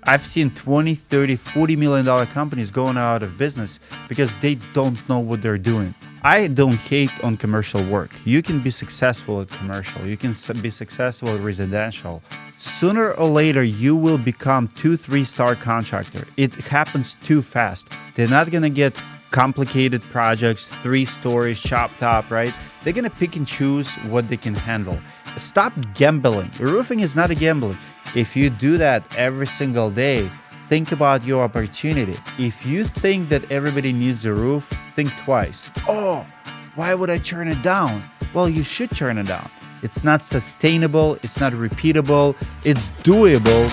I've seen 20, 30, $40 million companies going out of business because they don't know what they're doing. I don't hate on commercial work. You can be successful at commercial. You can be successful at residential. Sooner or later, you will become 2-3 star contractor. It happens too fast. They're not going to get complicated projects, 3 stories, shop top, right? They're going to pick and choose what they can handle. Stop gambling. Roofing is not a gambling. If you do that every single day, think about your opportunity. If you think that everybody needs a roof, think twice. Oh, why would I turn it down? Well, you should turn it down. It's not sustainable. It's not repeatable. It's doable.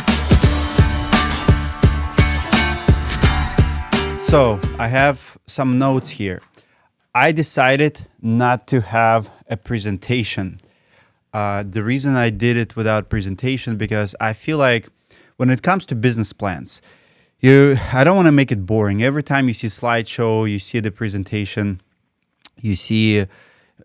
So I have some notes here. I decided not to have a presentation. The reason I did it without presentation because I feel like when it comes to business plans, I don't want to make it boring. Every time you see slideshow, you see the presentation, you see,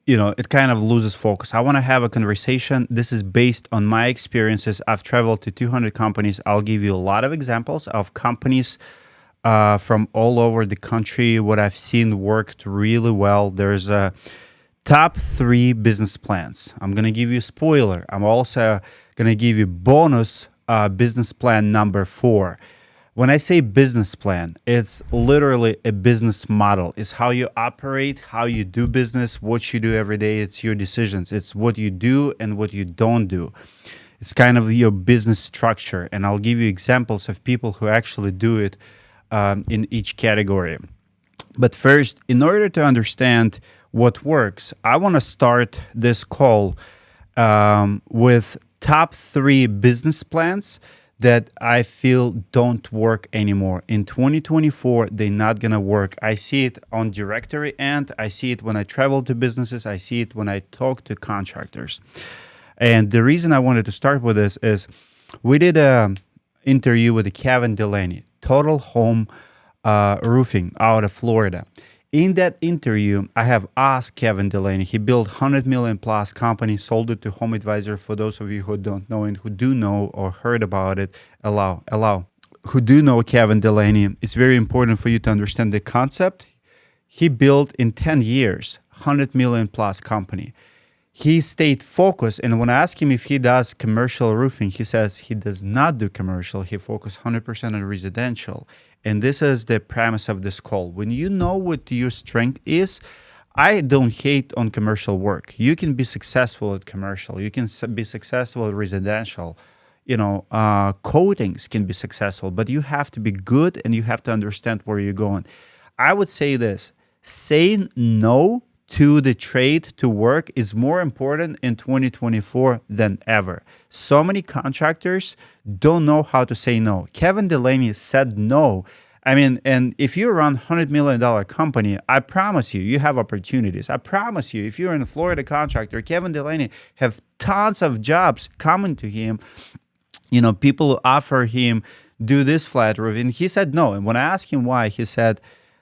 it kind of loses focus. I want to have a conversation. This is based on my experiences. I've traveled to 200 companies. I'll give you a lot of examples of companies from all over the country. What I've seen worked really well. There's a top 3 business plans. I'm going to give you a spoiler. I'm also going to give you bonus business plan number 4. When I say business plan, it's literally a business model. It's how you operate, how you do business, what you do every day. It's your decisions. It's what you do and what you don't do. It's kind of your business structure. And I'll give you examples of people who actually do it in each category. But first, in order to understand what works, I want to start this call with top 3 business plans that I feel don't work anymore. In 2024, they're not going to work. I see it on directory end. I see it when I travel to businesses. I see it when I talk to contractors. And the reason I wanted to start with this is we did an interview with Kevin Delaney, Total Home Roofing out of Florida. In that interview, I have asked Kevin Delaney. He built 100 million plus company, sold it to Home Advisor. For those of you who don't know and who do know or heard about it, who do know Kevin Delaney, it's very important for you to understand the concept. He built in 10 years, 100 million plus company. He stayed focused. And when I ask him if he does commercial roofing, he says he does not do commercial. He focuses 100% on residential. And this is the premise of this call. When you know what your strength is, I don't hate on commercial work. You can be successful at commercial. You can be successful at residential. Coatings can be successful, but you have to be good and you have to understand where you're going. I would say this, saying no to the trade, to work, is more important in 2024 than ever. So many contractors don't know how to say no. Kevin Delaney said no. I mean, and if you run $100 million company, I promise you, you have opportunities. I promise you, if you're in a Florida contractor, Kevin Delaney have tons of jobs coming to him. People offer him, do this flat roof. And he said no. And when I asked him why, he said,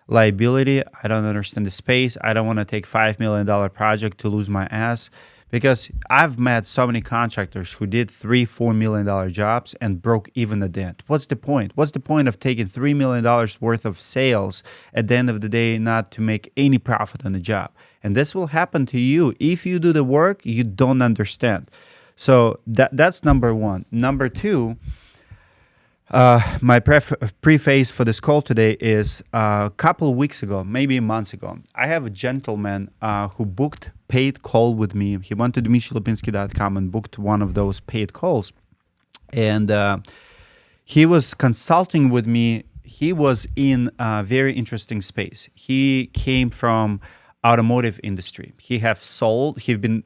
liability, I don't understand the space. I don't want to take $5 million project to lose my ass. Because I've met so many contractors who did $3-4 million jobs and broke even at the end. What's the point? What's the point of taking $3 million worth of sales at the end of the day not to make any profit on the job? And this will happen to you. If you do the work, you don't understand. So that's number 1. Number 2, my preface for this call today is a couple of weeks ago, maybe months ago, I have a gentleman who booked paid call with me. He went to dmitrylipinski.com and booked one of those paid calls. And he was consulting with me. He was in a very interesting space. He came from automotive industry. He's been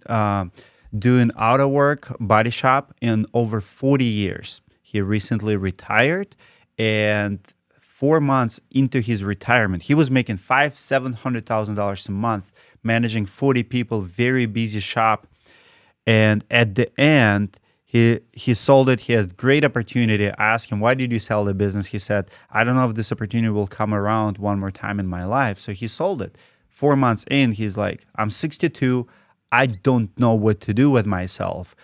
doing auto work, body shop in over 40 years. He recently retired, and 4 months into his retirement, he was making $700,000 a month, managing 40 people, very busy shop. And at the end, he sold it. He had great opportunity. I asked him, why did you sell the business? He said, I don't know if this opportunity will come around one more time in my life. So he sold it. 4 months in, he's like, I'm 62. I don't know what to do with myself.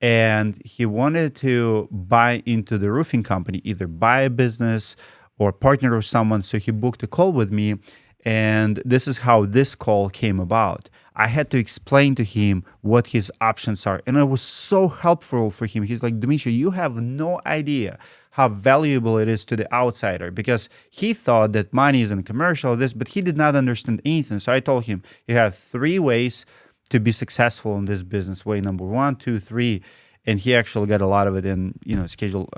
and he wanted to buy into the roofing company, either buy a business or partner with someone. So he booked a call with me, and this is how this call came about. I had to explain to him what his options are, and it was so helpful for him. He's like, Dmitry, you have no idea how valuable it is to the outsider, because he thought that money is in commercial, this, but he did not understand anything. So I told him, you have 3 ways to be successful in this business. Way number 1, 2, 3. And he actually got a lot of it in, schedule,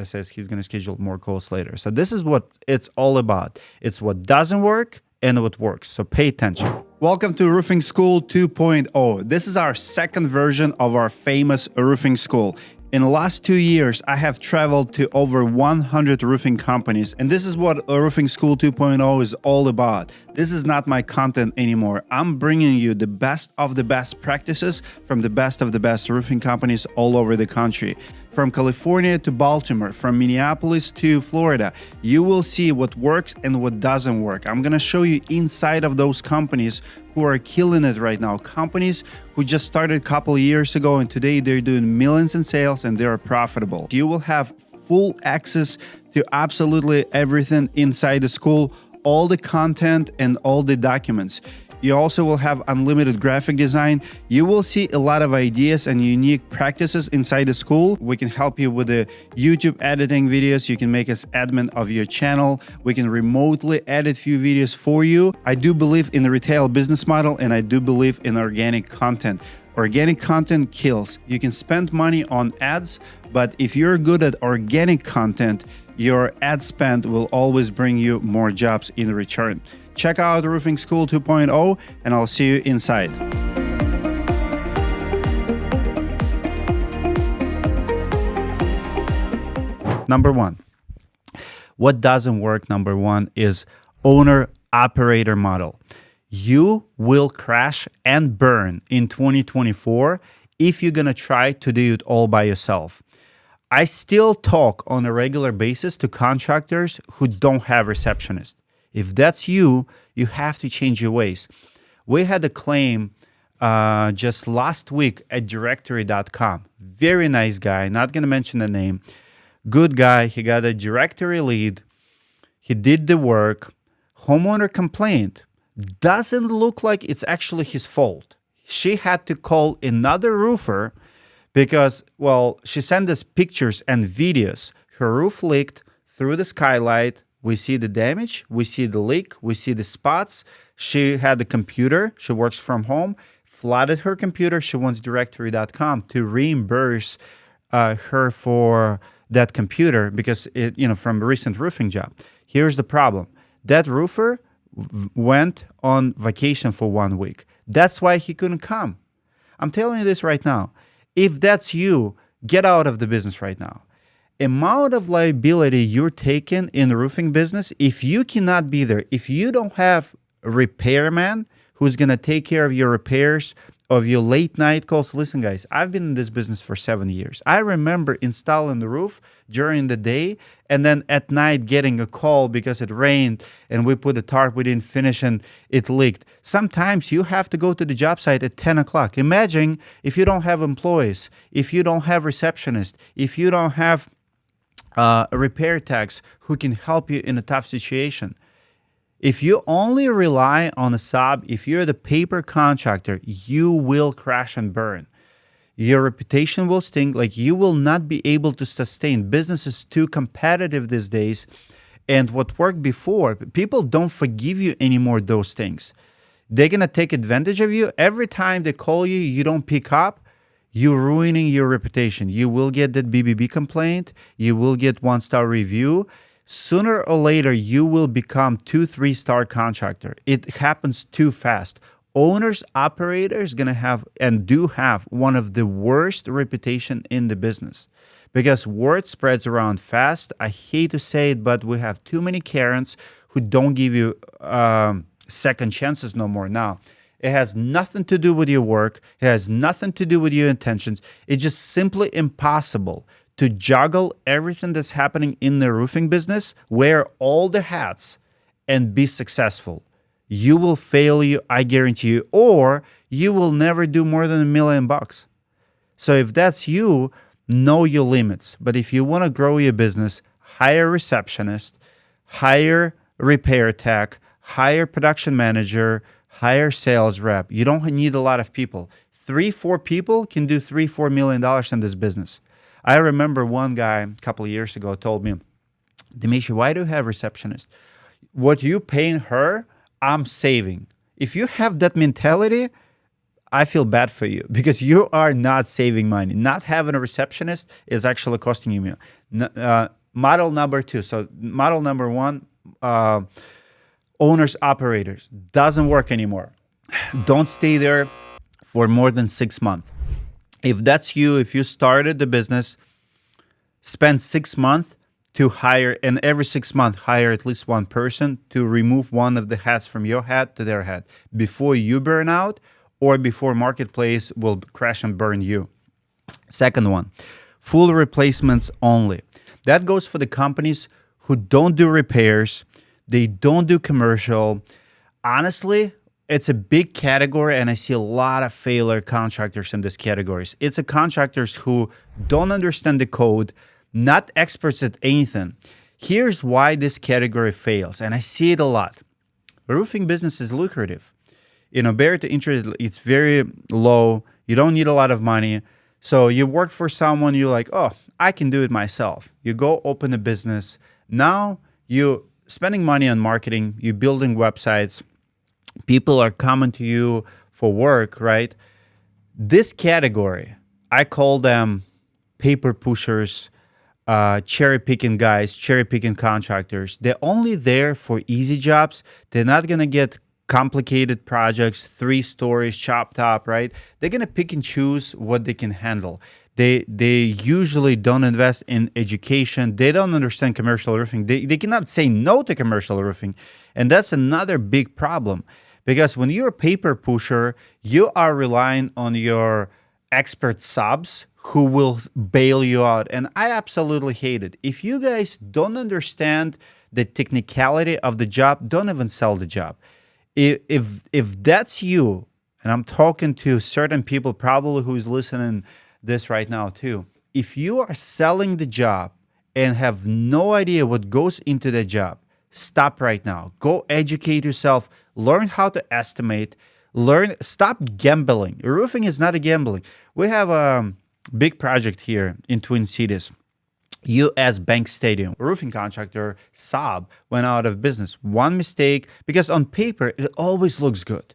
says he's going to schedule more calls later. So this is what it's all about. It's what doesn't work and what works. So pay attention. Welcome to Roofing School 2.0. This is our second version of our famous roofing school. In the last 2 years, I have traveled to over 100 roofing companies, and this is what Roofing School 2.0 is all about. This is not my content anymore. I'm bringing you the best of the best practices from the best of the best roofing companies all over the country. From California to Baltimore, from Minneapolis to Florida, you will see what works and what doesn't work. I'm gonna show you inside of those companies who are killing it right now. Companies who just started a couple of years ago, and today they're doing millions in sales and they're profitable. You will have full access to absolutely everything inside the school, all the content and all the documents. You also will have unlimited graphic design. You will see a lot of ideas and unique practices inside the school. We can help you with the YouTube editing videos. You can make us admin of your channel. We can remotely edit few videos for you. I do believe in the retail business model, and I do believe in organic content. Organic content kills. You can spend money on ads, but if you're good at organic content, your ad spend will always bring you more jobs in return. Check out Roofing School 2.0, and I'll see you inside. Number 1. What doesn't work, number 1, is owner-operator model. You will crash and burn in 2024 if you're going to try to do it all by yourself. I still talk on a regular basis to contractors who don't have receptionists. If that's you, you have to change your ways. We had a claim just last week at directory.com. Very nice guy, not going to mention the name. Good guy. He got a directory lead. He did the work. Homeowner complained. Doesn't look like it's actually his fault. She had to call another roofer because, well, she sent us pictures and videos. Her roof leaked through the skylight. We see the damage, we see the leak, we see the spots. She had a computer, she works from home, flooded her computer. She wants directory.com to reimburse her for that computer because it, from a recent roofing job. Here's the problem. That roofer went on vacation for 1 week. That's why he couldn't come. I'm telling you this right now. If that's you, get out of the business right now. Amount of liability you're taking in the roofing business, if you cannot be there, if you don't have a repairman who's going to take care of your repairs, of your late night calls. Listen, guys, I've been in this business for 7 years. I remember installing the roof during the day and then at night getting a call because it rained and we put a tarp, we didn't finish and it leaked. Sometimes you have to go to the job site at 10 o'clock. Imagine if you don't have employees, if you don't have receptionists, if you don't have a repair techs who can help you in a tough situation. If you only rely on a sub, if you're the paper contractor, you will crash and burn. Your reputation will stink, like you will not be able to sustain. Business is too competitive these days. And what worked before, people don't forgive you anymore those things. They're going to take advantage of you. Every time they call you, you don't pick up. You're ruining your reputation. You will get that BBB complaint. You will get 1-star review. Sooner or later, you will become 2-3-star contractor. It happens too fast. Owners, operators gonna have and do have one of the worst reputation in the business because word spreads around fast. I hate to say it, but we have too many Karens who don't give you second chances no more now. It has nothing to do with your work. It has nothing to do with your intentions. It's just simply impossible to juggle everything that's happening in the roofing business, wear all the hats, and be successful. You will fail, I guarantee you, or you will never do more than $1 million. So if that's you, know your limits. But if you want to grow your business, hire a receptionist, hire repair tech, hire production manager, hire sales rep. You don't need a lot of people. 3-4 people can do $3-4 million in this business. I remember one guy a couple of years ago told me, Dimitri, why do you have receptionist? What you paying her, I'm saving. If you have that mentality, I feel bad for you because you are not saving money. Not having a receptionist is actually costing you money. Model number 2. So model number 1, owners, operators, doesn't work anymore. Don't stay there for more than 6 months. If that's you, if you started the business, spend 6 months to hire, and every 6 months hire at least one person to remove one of the hats from your hat to their hat before you burn out or before marketplace will crash and burn you. Second one, full replacements only. That goes for the companies who don't do repairs, they don't do commercial. Honestly, it's a big category, and I see a lot of failure contractors in these categories. It's a contractors who don't understand the code, not experts at anything. Here's why this category fails, and I see it a lot. Roofing business is lucrative. Barrier to entry, it's very low. You don't need a lot of money. So you work for someone, you're like, oh, I can do it myself. You go open a business. Now you're spending money on marketing, you're building websites. People are coming to you for work, right? This category, I call them paper pushers, cherry picking guys, cherry picking contractors. They're only there for easy jobs. They're not going to get complicated projects, 3 stories, chop top, right? They're going to pick and choose what they can handle. They usually don't invest in education. They don't understand commercial roofing. They cannot say no to commercial roofing. And that's another big problem because when you're a paper pusher, you are relying on your expert subs who will bail you out. And I absolutely hate it. If you guys don't understand the technicality of the job, don't even sell the job. If that's you, and I'm talking to certain people probably who's listening this right now too, if you are selling the job and have no idea what goes into the job, stop right now. Go educate yourself, learn how to estimate, stop gambling. Roofing is not a gambling. We have a big project here in Twin Cities. US Bank Stadium, roofing contractor, Saab, went out of business. One mistake, because on paper, it always looks good.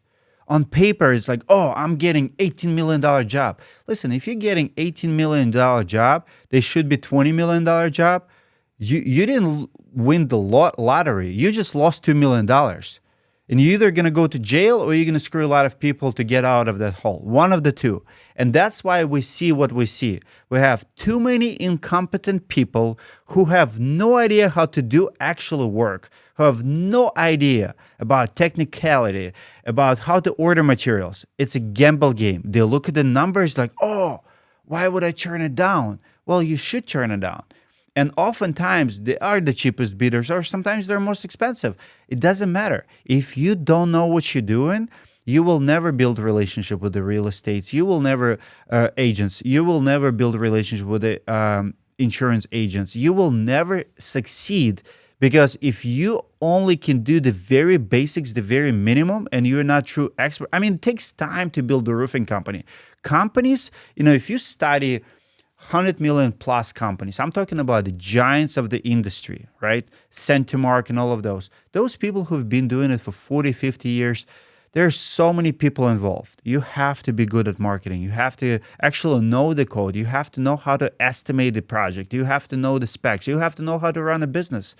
On paper, it's like, oh, I'm getting $18 million job. Listen, if you're getting $18 million job, they should be $20 million job. You didn't win the lottery. You just lost $2 million. And you're either going to go to jail or you're going to screw a lot of people to get out of that hole. One of the two. And that's why we see what we see. We have too many incompetent people who have no idea how to do actual work, who have no idea about technicality, about how to order materials. It's a gamble game. They look at the numbers like, oh, why would I turn it down? Well, you should turn it down. And oftentimes they are the cheapest bidders, or sometimes they're most expensive. It doesn't matter. If you don't know what you're doing, you will never build a relationship with the real estates. You will never, agents. You will never build a relationship with the insurance agents. You will never succeed because if you only can do the very basics, the very minimum, and you're not true expert. I mean, it takes time to build a roofing company. Companies, if you study 100 million plus companies. I'm talking about the giants of the industry, right? Centimark and all of those. Those people who've been doing it for 40, 50 years, there's so many people involved. You have to be good at marketing. You have to actually know the code. You have to know how to estimate the project. You have to know the specs. You have to know how to run a business.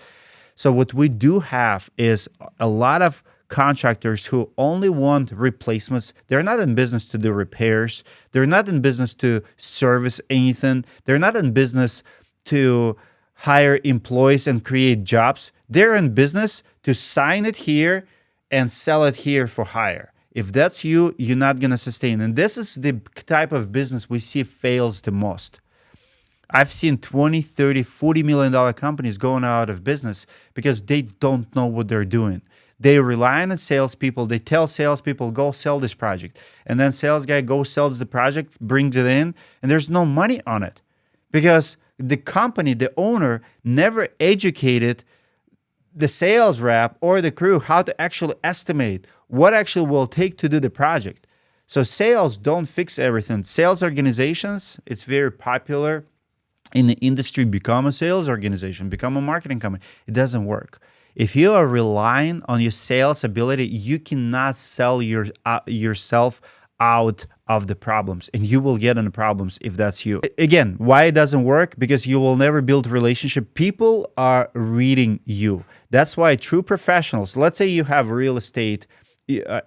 So what we do have is a lot of contractors who only want replacements. They're not in business to do repairs. They're not in business to service anything. They're not in business to hire employees and create jobs. They're in business to sign it here and sell it here for hire. If that's you, you're not going to sustain. And this is the type of business we see fails the most. I've seen 20, 30, $40 million companies going out of business because they don't know what they're doing. They rely on salespeople. They tell salespeople, go sell this project. And then sales guy goes, sells the project, brings it in, and there's no money on it because the company, the owner, never educated the sales rep or the crew how to actually estimate what actually will take to do the project. So sales don't fix everything. Sales organizations, it's very popular in the industry, become a sales organization, become a marketing company. It doesn't work. If you are relying on your sales ability, you cannot sell yourself out of the problems, and you will get into problems if that's you. Again, why it doesn't work? Because you will never build relationship. People are reading you. That's why true professionals, let's say you have a real estate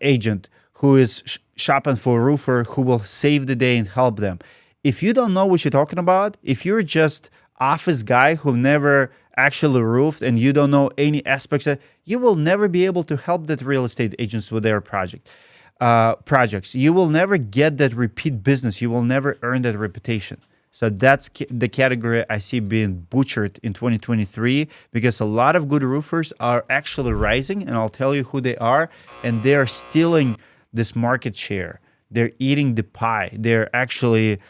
agent who is shopping for a roofer who will save the day and help them. If you don't know what you're talking about, if you're just office guy who never actually roofed and you don't know any aspects of it, you will never be able to help that real estate agents with their projects. You will never get that repeat business. You will never earn that reputation. So that's the category I see being butchered in 2023 because a lot of good roofers are actually rising, and I'll tell you who they are, and they're stealing this market share. They're eating the pie. They're actually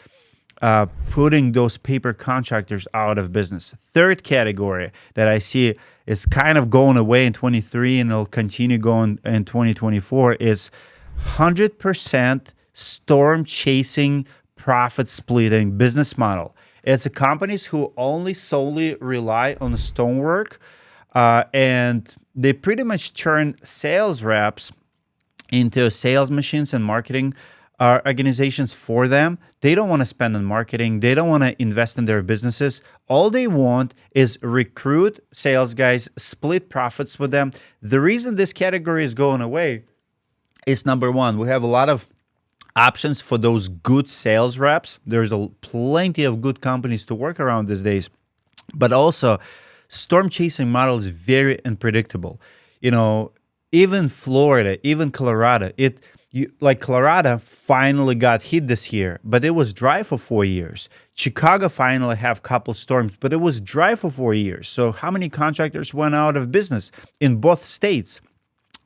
putting those paper contractors out of business. Third category that I see is kind of going away in 23 and it'll continue going in 2024 is 100% storm chasing, profit splitting business model. It's companies who only solely rely on stonework and they pretty much turn sales reps into sales machines and marketing organizations for them. They don't want to spend on marketing. They don't want to invest in their businesses. All they want is recruit sales guys, split profits with them. The reason this category is going away is number one, we have a lot of options for those good sales reps. There's plenty of good companies to work around these days, but also storm chasing model is very unpredictable. You know, even Florida, even Colorado, like Colorado finally got hit this year, but it was dry for 4 years. Chicago finally have a couple storms, but it was dry for 4 years. So how many contractors went out of business in both states?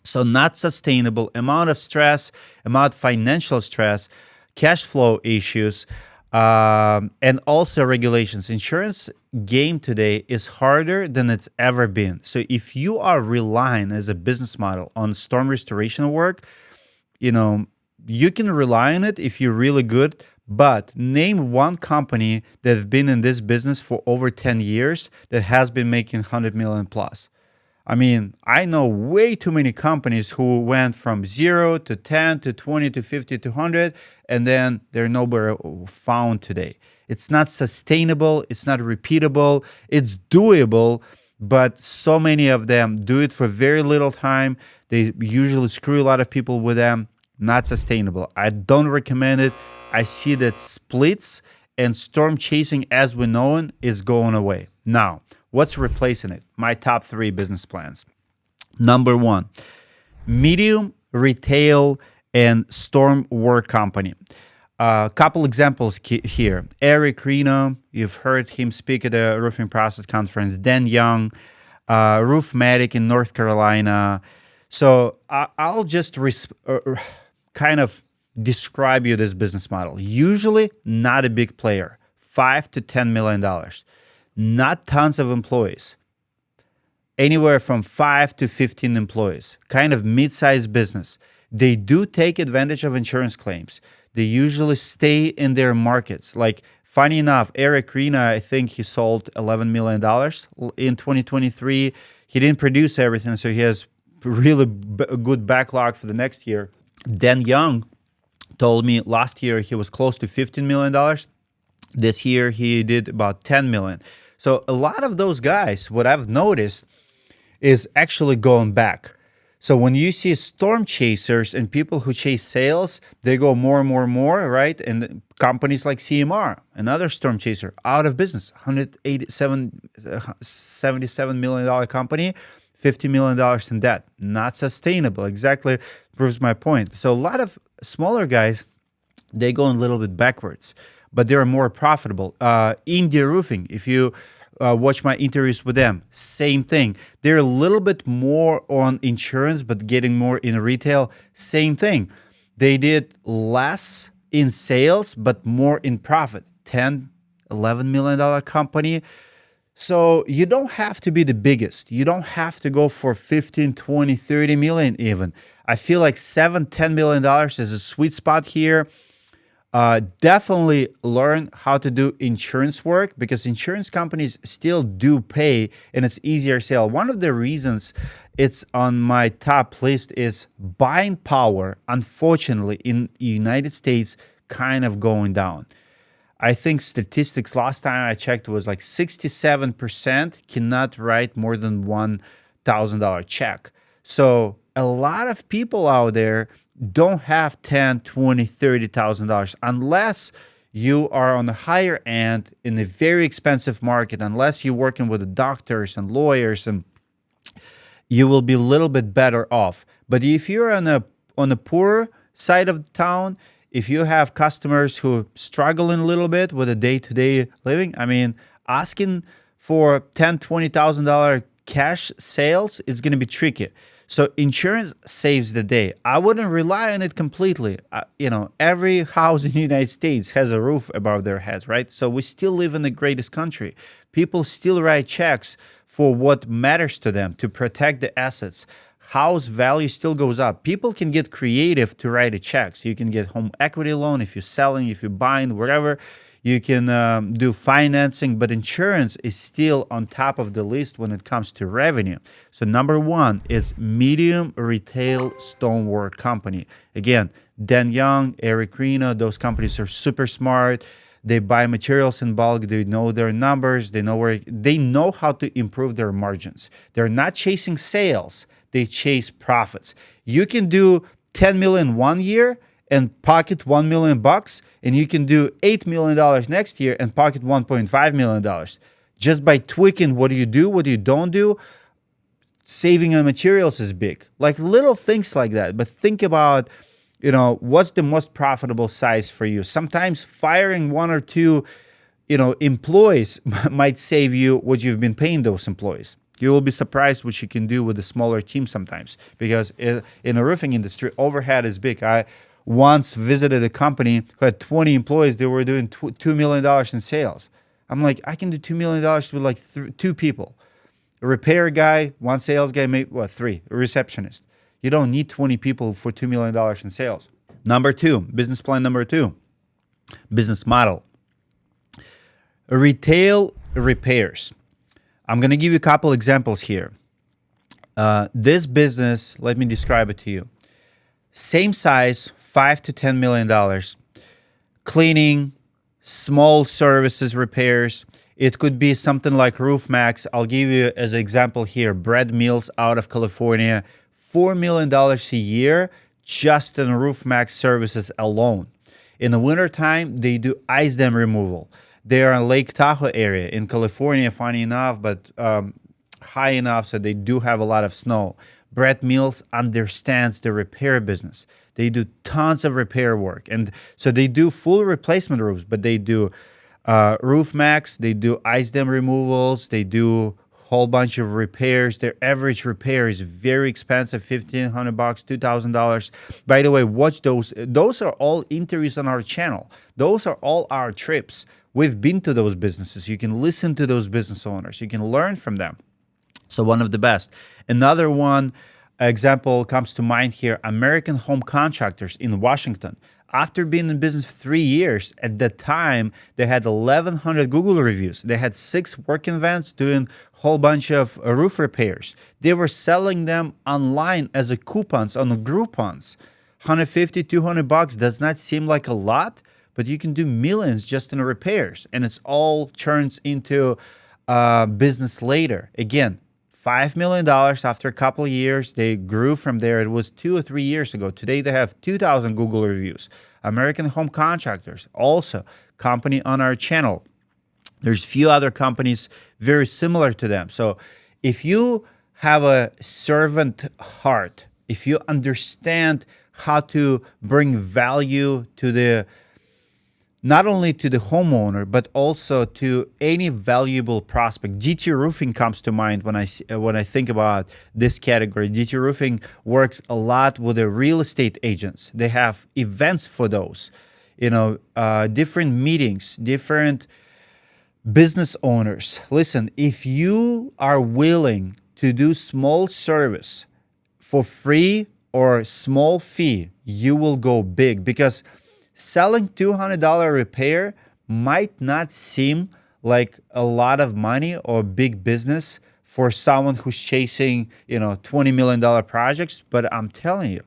So not sustainable, amount of stress, amount of financial stress, cash flow issues, and also regulations. Insurance game today is harder than it's ever been. So if you are relying as a business model on storm restoration work, you know, you can rely on it if you're really good, but name one company that's been in this business for over 10 years that has been making 100 million plus. I mean, I know way too many companies who went from 0 to 10 to 20 to 50 to 100, and then they're nowhere found today. It's not sustainable. It's not repeatable. It's doable, but so many of them do it for very little time. They usually screw a lot of people with them. Not sustainable. I don't recommend it. I see that splits and storm chasing as we know it is going away. Now, what's replacing it? My top 3 business plans. Number 1, medium, retail, and storm work company. A couple examples here. Eric Reno, you've heard him speak at the Roofing Process Conference. Dan Young, Roofmatic in North Carolina. So I'll just kind of describe you this business model. Usually not a big player, $5 to $10 million. Not tons of employees. Anywhere from 5 to 15 employees. Kind of mid-sized business. They do take advantage of insurance claims. They usually stay in their markets. Like, funny enough, Eric Rena, I think he sold $11 million in 2023. He didn't produce everything, so he has really good backlog for the next year. Dan Young told me last year he was close to $15 million. This year he did about $10 million. So a lot of those guys, what I've noticed is actually going back. So when you see storm chasers and people who chase sales, they go more and more and more, right? And companies like CMR, another storm chaser, out of business, $77 million company, $50 million in debt. Not sustainable. Exactly proves my point. So a lot of smaller guys, they go a little bit backwards, but they're more profitable. Indie Roofing, if you watch my interviews with them. Same thing. They're a little bit more on insurance, but getting more in retail. Same thing. They did less in sales, but more in profit. 10, $11 million company. So you don't have to be the biggest. You don't have to go for 15, 20, 30 million even. I feel like $7, $10 million is a sweet spot here. Definitely learn how to do insurance work because insurance companies still do pay and it's easier sale. One of the reasons it's on my top list is buying power, unfortunately, in the United States kind of going down. I think statistics last time I checked was like 67% cannot write more than $1,000 check. So a lot of people out there don't have $10, $20, $30,000 unless you are on the higher end in a very expensive market, unless you're working with the doctors and lawyers, and you will be a little bit better off. But if you're on the poorer side of the town, if you have customers who struggling a little bit with a day-to-day living, I mean, asking for $10,000, $20,000 cash sales is going to be tricky. So insurance saves the day. I wouldn't rely on it completely. Every house in the United States has a roof above their heads, right? So we still live in the greatest country. People still write checks for what matters to them, to protect the assets. House value still goes up. People can get creative to write a check. So you can get home equity loan if you're selling, if you're buying, whatever. You can do financing, but insurance is still on top of the list when it comes to revenue. So number one is medium retail stonework company. Again, Dan Young, Eric Reno, those companies are super smart. They buy materials in bulk. They know their numbers. They know how to improve their margins. They're not chasing sales. They chase profits. You can do 10 million one year and pocket $1 million bucks, and you can do $8 million next year and pocket $1.5 million. Just by tweaking what you do, what you don't do, saving on materials is big. Like little things like that. But think about, what's the most profitable size for you? Sometimes firing one or two, employees might save you what you've been paying those employees. You will be surprised what you can do with a smaller team sometimes, because in the roofing industry, overhead is big. I once visited a company who had 20 employees. They were doing $2 million in sales. I'm like, I can do $2 million with like two people. A repair guy, one sales guy, maybe three, a receptionist. You don't need 20 people for $2 million in sales. Number two, business plan number two, business model. Retail repairs. I'm going to give you a couple examples here. This business, let me describe it to you. Same size, $5 to $10 million. Cleaning, small services, repairs. It could be something like Roof Max. I'll give you as an example here. Brad Mills out of California, $4 million a year just in Roof Max services alone. In the wintertime, they do ice dam removal. They are in Lake Tahoe area in California, funny enough, but high enough so they do have a lot of snow. Brad Mills understands the repair business. They do tons of repair work. And so they do full replacement roofs, but they do Roof Max, they do ice dam removals, they do whole bunch of repairs. Their average repair is very expensive, $1,500, $2,000. By the way, watch those. Those are all interviews on our channel. Those are all our trips. We've been to those businesses. You can listen to those business owners. You can learn from them. So one of the best. Another one example comes to mind here, American Home Contractors in Washington. After being in business for 3 years, at that time, they had 1,100 Google reviews. They had 6 working vans doing a whole bunch of roof repairs. They were selling them online as a coupons on the Groupons. $150, $200 does not seem like a lot, but you can do millions just in repairs. And it's all turns into business later. Again, $5 million after a couple of years. They grew from there. It was 2 or 3 years ago. Today, they have 2,000 Google reviews. American Home Contractors, also company on our channel. There's a few other companies very similar to them. So if you have a servant heart, if you understand how to bring value to the not only to the homeowner, but also to any valuable prospect. GT Roofing comes to mind when I think about this category. GT Roofing works a lot with the real estate agents. They have events for those, different meetings, different business owners. Listen, if you are willing to do small service for free or small fee, you will go big, because selling $200 repair might not seem like a lot of money or big business for someone who's chasing, $20 million projects. But I'm telling you,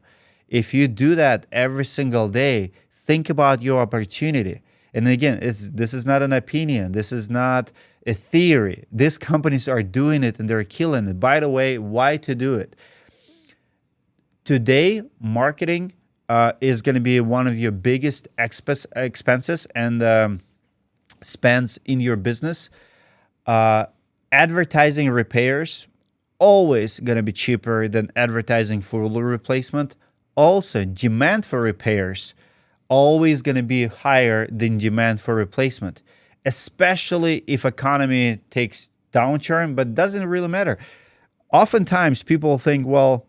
if you do that every single day, think about your opportunity. And again, this is not an opinion. This is not a theory. These companies are doing it and they're killing it. By the way, why to do it? Today, marketing is going to be one of your biggest expenses and spends in your business. Advertising repairs always going to be cheaper than advertising full replacement. Also, demand for repairs always going to be higher than demand for replacement, especially if economy takes downturn, but doesn't really matter. Oftentimes people think, well,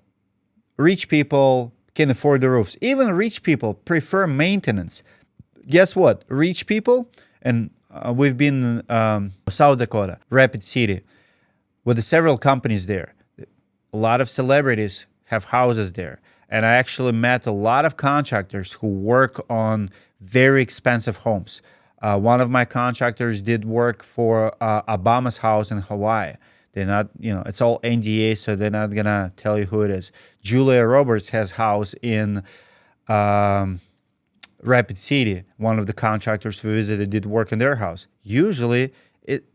rich people can afford the roofs. Even rich people prefer maintenance. Guess what? Rich people, and we've been South Dakota, Rapid City, with the several companies there. A lot of celebrities have houses there. And I actually met a lot of contractors who work on very expensive homes. One of my contractors did work for Obama's house in Hawaii. They're not, it's all NDA, so they're not going to tell you who it is. Julia Roberts has house in Rapid City. One of the contractors we visited did work in their house. Usually,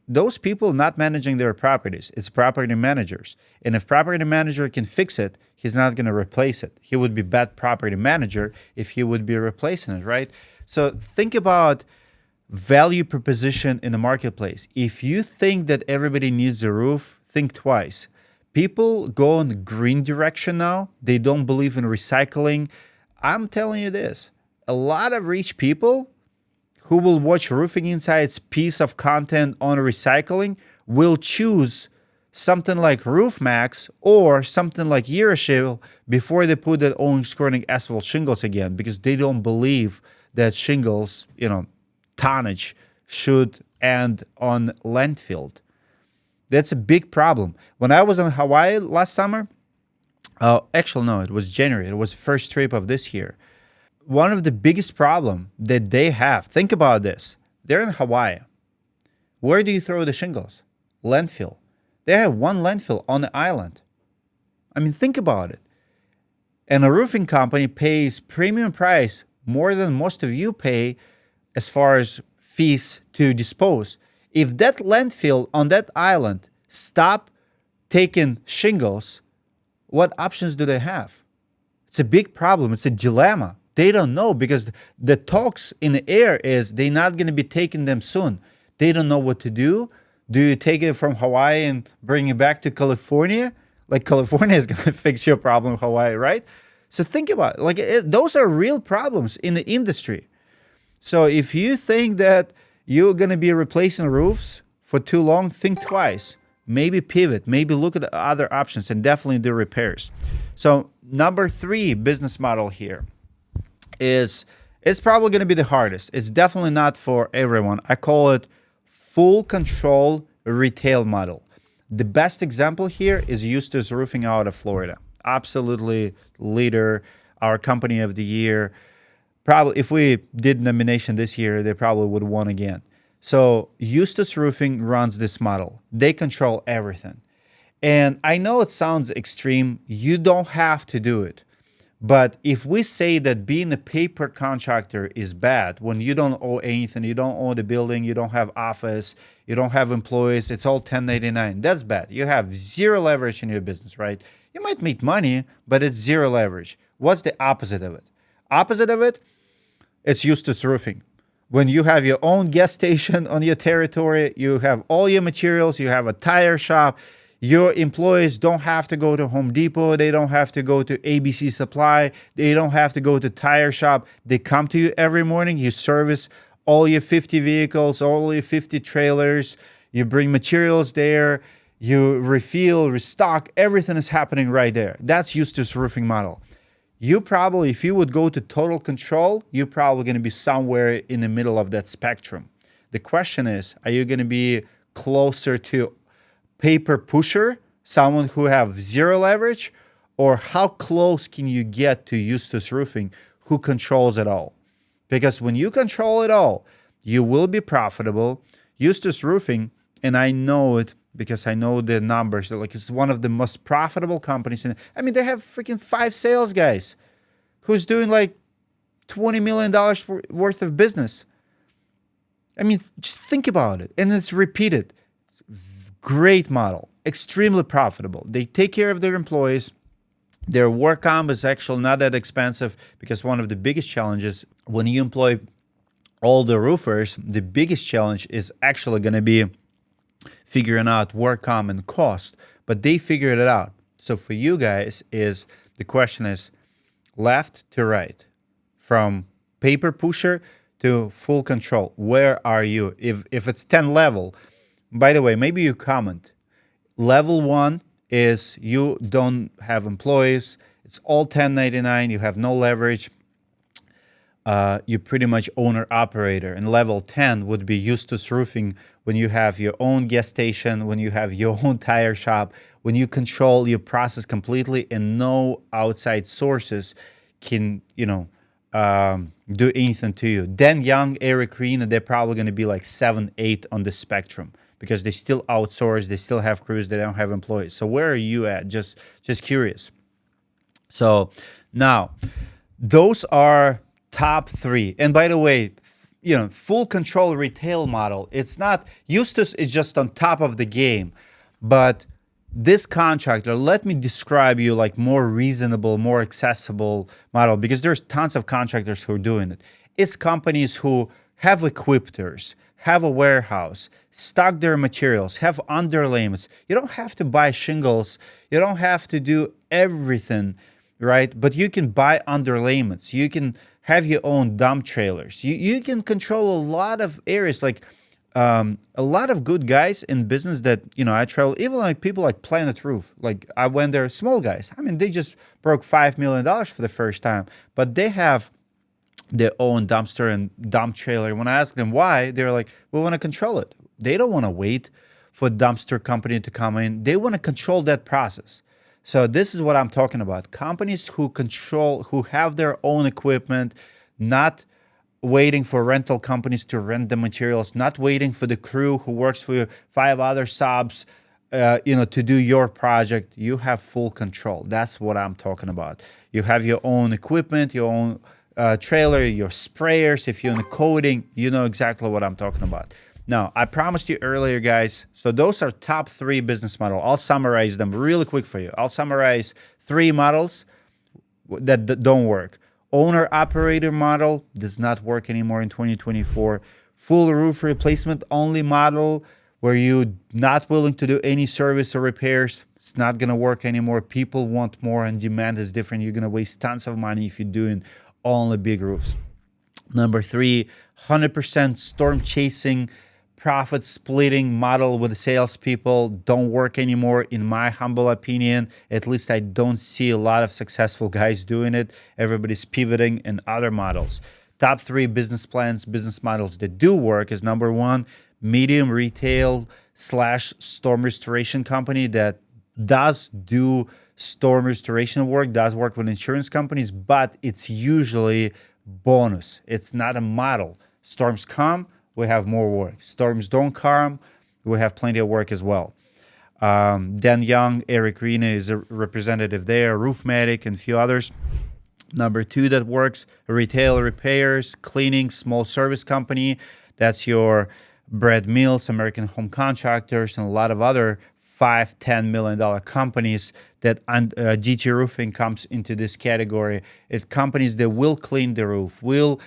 those people not managing their properties. It's property managers. And if property manager can fix it, he's not going to replace it. He would be bad property manager if he would be replacing it, right? So think about value proposition in the marketplace. If you think that everybody needs a roof, think twice. People go in the green direction now. They don't believe in recycling. I'm telling you this, a lot of rich people who will watch Roofing Insights piece of content on recycling will choose something like Roof Max or something like Yearship before they put that Owens Corning asphalt shingles again, because they don't believe that shingles, tonnage should end on landfill. That's a big problem. When I was in Hawaii last summer, actually no, it was January. It was the first trip of this year. One of the biggest problem that they have, think about this. They're in Hawaii. Where do you throw the shingles? Landfill. They have one landfill on the island. I mean, think about it. And a roofing company pays premium price more than most of you pay as far as fees to dispose. If that landfill on that island stop taking shingles, what options do they have? It's a big problem. It's a dilemma. They don't know, because the talks in the air is they're not going to be taking them soon. They don't know what to do. Do you take it from Hawaii and bring it back to California? Like California is going to fix your problem in Hawaii, right? So think about it. Those are real problems in the industry. So if you think that you're going to be replacing roofs for too long, think twice. Maybe pivot. Maybe look at the other options, and definitely do repairs. So number 3 business model here is, it's probably going to be the hardest. It's definitely not for everyone. I call it full control retail model. The best example here is Eustace Roofing out of Florida. Absolutely leader, our company of the year. Probably if we did nomination this year, they probably would have won again. So Eustace Roofing runs this model. They control everything. And I know it sounds extreme. You don't have to do it. But if we say that being a paper contractor is bad, when you don't owe anything, you don't own the building, you don't have office, you don't have employees, it's all 1099, that's bad. You have zero leverage in your business, right? You might make money, but it's zero leverage. What's the opposite of it? Opposite of it, it's Eustace Roofing. When you have your own gas station on your territory, you have all your materials, you have a tire shop, your employees don't have to go to Home Depot, they don't have to go to ABC Supply, they don't have to go to tire shop. They come to you every morning, you service all your 50 vehicles, all your 50 trailers, you bring materials there, you refill, restock, everything is happening right there. That's Eustace Roofing model. You probably, if you would go to total control, you're probably going to be somewhere in the middle of that spectrum. The question is, are you going to be closer to paper pusher, someone who have zero leverage, or how close can you get to Eustace Roofing, who controls it all? Because when you control it all, you will be profitable. Eustace Roofing, and I know it because I know the numbers. Like, it's one of the most profitable companies. I mean, they have freaking 5 sales guys who's doing like $20 million worth of business. I mean, just think about it. And it's repeated. Great model, extremely profitable. They take care of their employees. Their work comp is actually not that expensive, because one of the biggest challenges when you employ all the roofers, the biggest challenge is actually going to be figuring out work comp and cost. But they figured it out. So for you guys, the question is left to right, from paper pusher to full control. Where are you? If it's 10 level, by the way, maybe you comment. Level 1 is you don't have employees. It's all 1099. You have no leverage. You're pretty much owner-operator. And level 10 would be Eustace Roofing, when you have your own gas station, when you have your own tire shop, when you control your process completely and no outside sources can, do anything to you. Then Young, Eric Rena, they're probably going to be like 7, 8 on the spectrum, because they still outsource, they still have crews, they don't have employees. So where are you at? Just curious. So now, those are top 3. And by the way, full control retail model, it's not, Eustace is just on top of the game. But this contractor, let me describe you like more reasonable, more accessible model, because there's tons of contractors who are doing it. It's companies who have equipters, have a warehouse, stock their materials, have underlayments. You don't have to buy shingles. You don't have to do everything, right? But you can buy underlayments. You can have your own dump trailers. You can control a lot of areas. Like a lot of good guys in business that, I travel, even like people like Planet Roof. Like I went there, small guys. I mean, they just broke $5 million for the first time, but they have their own dumpster and dump trailer. When I ask them why, they're like, we want to control it. They don't want to wait for dumpster company to come in. They want to control that process. So this is what I'm talking about. Companies who have their own equipment, not waiting for rental companies to rent the materials, not waiting for the crew who works for you, 5 other subs, to do your project. You have full control. That's what I'm talking about. You have your own equipment, your own trailer, your sprayers. If you're in coding, you know exactly what I'm talking about. Now, I promised you earlier, guys, so those are top 3 business models. I'll summarize them really quick for you. I'll summarize 3 models that don't work. Owner-operator model does not work anymore in 2024. Full roof replacement only model, where you're not willing to do any service or repairs. It's not going to work anymore. People want more and demand is different. You're going to waste tons of money if you're doing only big roofs. Number 3, 100% storm chasing, profit splitting model with the salespeople don't work anymore, in my humble opinion. At least I don't see a lot of successful guys doing it. Everybody's pivoting in other models. Top 3 business models that do work is number 1, medium retail / storm restoration company that does do storm restoration work, does work with insurance companies, but it's usually bonus. It's not a model. Storms come, we have more work. Storms don't come, we have plenty of work as well. Dan Young, Eric Rena is a representative there, Roofmatic, and a few others. Number 2 that works, retail repairs, cleaning, small service company. That's your Brad Mills, American Home Contractors, and a lot of other $5, $10 million companies that DT Roofing comes into this category. It's companies that will clean the roof, will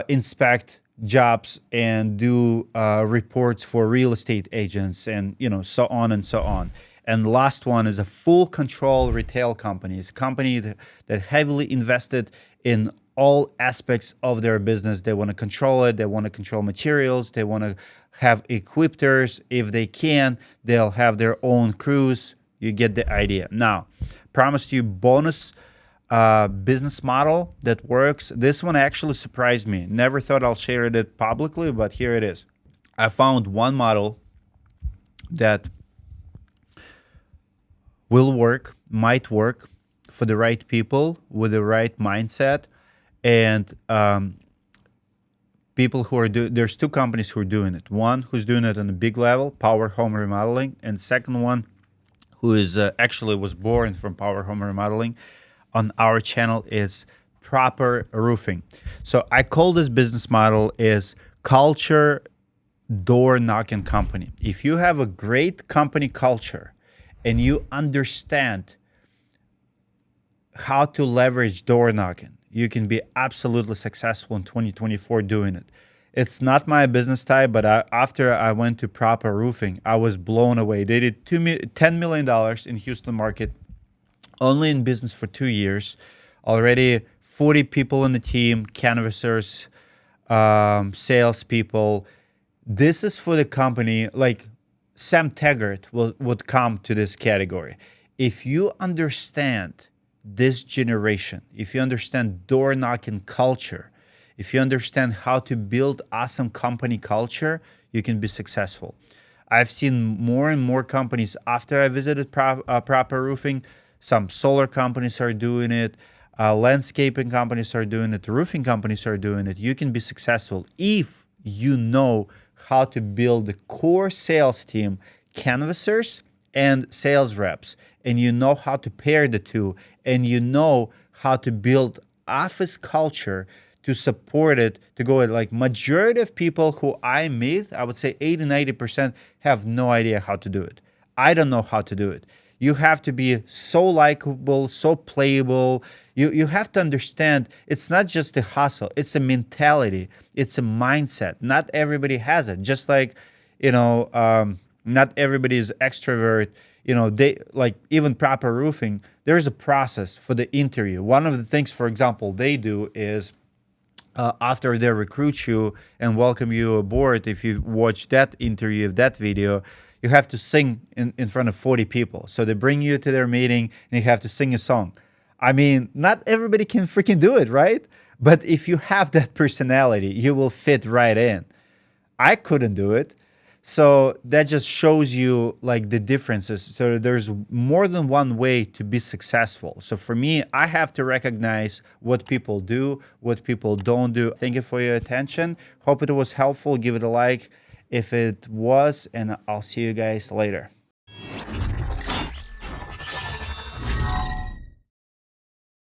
inspect jobs and do reports for real estate agents, and so on and so on. And the last one is a full control retail company. It's a company that heavily invested in all aspects of their business. They want to control it. They want to control materials. They want to have equipers. If they can, they'll have their own crews. You get the idea. Now, promised you bonus business model that works. This one actually surprised me. Never thought I'll share it publicly, but here it is. I found one model that will work, might work for the right people with the right mindset, and people who are there's two companies who are doing it. One who's doing it on a big level, Power Home Remodeling, and second one who is actually was born from Power Home Remodeling on our channel is Proper Roofing. So I call this business model is culture door knocking company. If you have a great company culture and you understand how to leverage door knocking, you can be absolutely successful in 2024 doing it. It's not my business type, but after I went to Proper Roofing, I was blown away. They did $10 million in Houston market, only in business for 2 years. Already 40 people in the team, canvassers, salespeople. This is for the company, like Sam Taggart would come to this category. If you understand this generation, if you understand door knocking culture, if you understand how to build awesome company culture, you can be successful. I've seen more and more companies after I visited Proper Roofing. Some solar companies are doing it. Landscaping companies are doing it. Roofing companies are doing it. You can be successful if you know how to build the core sales team, canvassers and sales reps, and you know how to pair the two, and you know how to build office culture to support it, to go at like majority of people who I meet, I would say 80-90% have no idea how to do it. I don't know how to do it. You have to be so likable, so playable. You have to understand it's not just a hustle, it's a mentality, it's a mindset. Not everybody has it. Just like, not everybody is extrovert. They like even Proper Roofing, there's a process for the interview. One of the things, for example, they do is after they recruit you and welcome you aboard, if you watch that interview, that video, you have to sing in front of 40 people. So they bring you to their meeting and you have to sing a song. I mean, not everybody can freaking do it, right? But if you have that personality, you will fit right in. I couldn't do it. So that just shows you like the differences. So there's more than one way to be successful. So for me, I have to recognize what people do, what people don't do. Thank you for your attention. Hope it was helpful. Give it a like if it was, and I'll see you guys later.